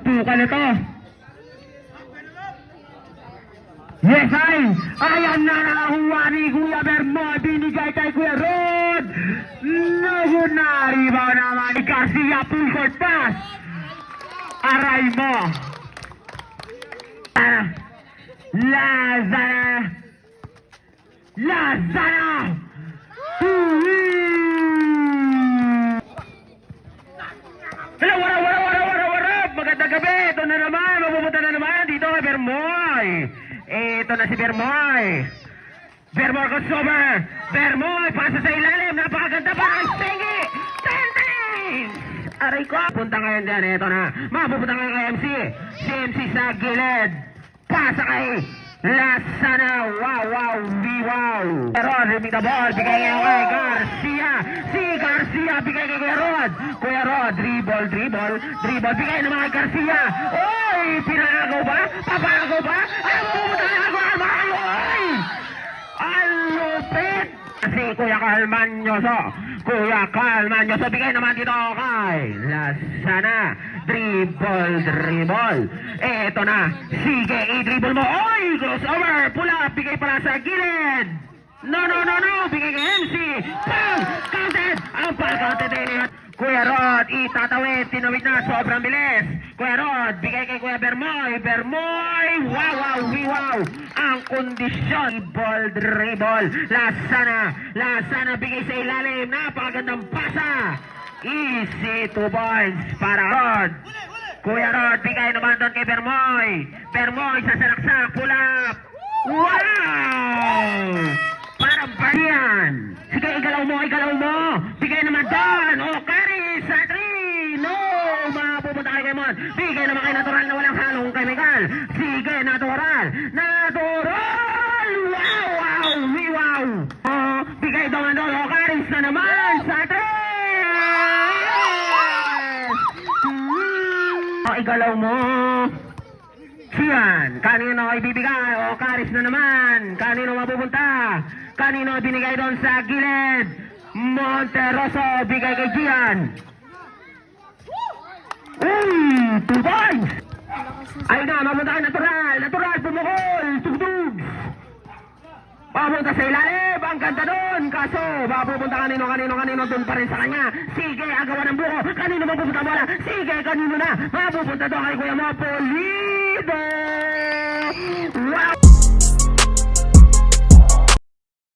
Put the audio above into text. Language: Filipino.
Tukan ito. Yes, ayan na nakakuha ni Kuya Bermoy, binigay kay Kuya Rod. Naribaw naman ni Garcia, full court pass. Aray mo. Lazana. Hello, what up? Magandang gabi. Ito na naman, mapupunta na naman dito kay Bermoy. Ito na si Bermoy. Bermoy crossover. Bermoy, pasa sa ilalim. Napakaganda pa kay Stingy. 10 times. Aray ko. Punta ngayon dyan. Ito na. Mapupunta ngayon kay MC. Si MC sa gilid. Pasa kay Lazana. Wow. Pero riming the ball. Bigay ngayon kay Garcia. Si Garcia. Bigay kay Kuya Rod. Kuya Rod. Dribble. Bigay naman kay Garcia. Oy! Pinagaw ba? Papagaw ba? Ay, pumunta na ako. Ay! Alupit! Si Kuya Calmanyoso. Bigay naman dito kay Lazana. Dribble. Eto na. Sige, i-dribble mo. Oy! Crossover. Pula. Bigay pala sa gilid. No. Bigay kay MC. Bang! Counted. Ang pag-counted eh. Kuya Rod, itatawid. Tinawid na. Sobrang bilis. Kuya Rod, bigay kay Kuya Bermoy. Wow. Ang kondisyon. Dribble. Lazana. Bigay sa ilalim. Napakagandang pasa. Easy 2 points para Rod. Kuya Rod, bigay naman doon kay Bermoy. Sa salaksak. Pull up. Wow! Parang bariyan. Sige, igalaw mo. Bigay naman doon. Carry sa 3. No! Mapupunta kay Gaimon. Bigay naman kay Natural na walang halong chemical. Sige, Natural. Wow! Bigay doon. Carry na naman sa 3. Igalaw mo. Siyan, kanino ibibigay? Karis na naman. Kanino mapupunta? Kanino binigay doon sa gilid? Monteroso, bigay kay Gian. 2 points. Ay na, mapunta kay Natural, pumukol. Tugtug. Mapunta sa ilalim. Ang ganda doon. Kaso, mapupunta kanino doon pa rin sa kanya. Sige, agawan ng buko. Kanino mapupunta bola? Sige, kanino na? Mapupunta doon kay Kuya Mo. Pulido. Wow!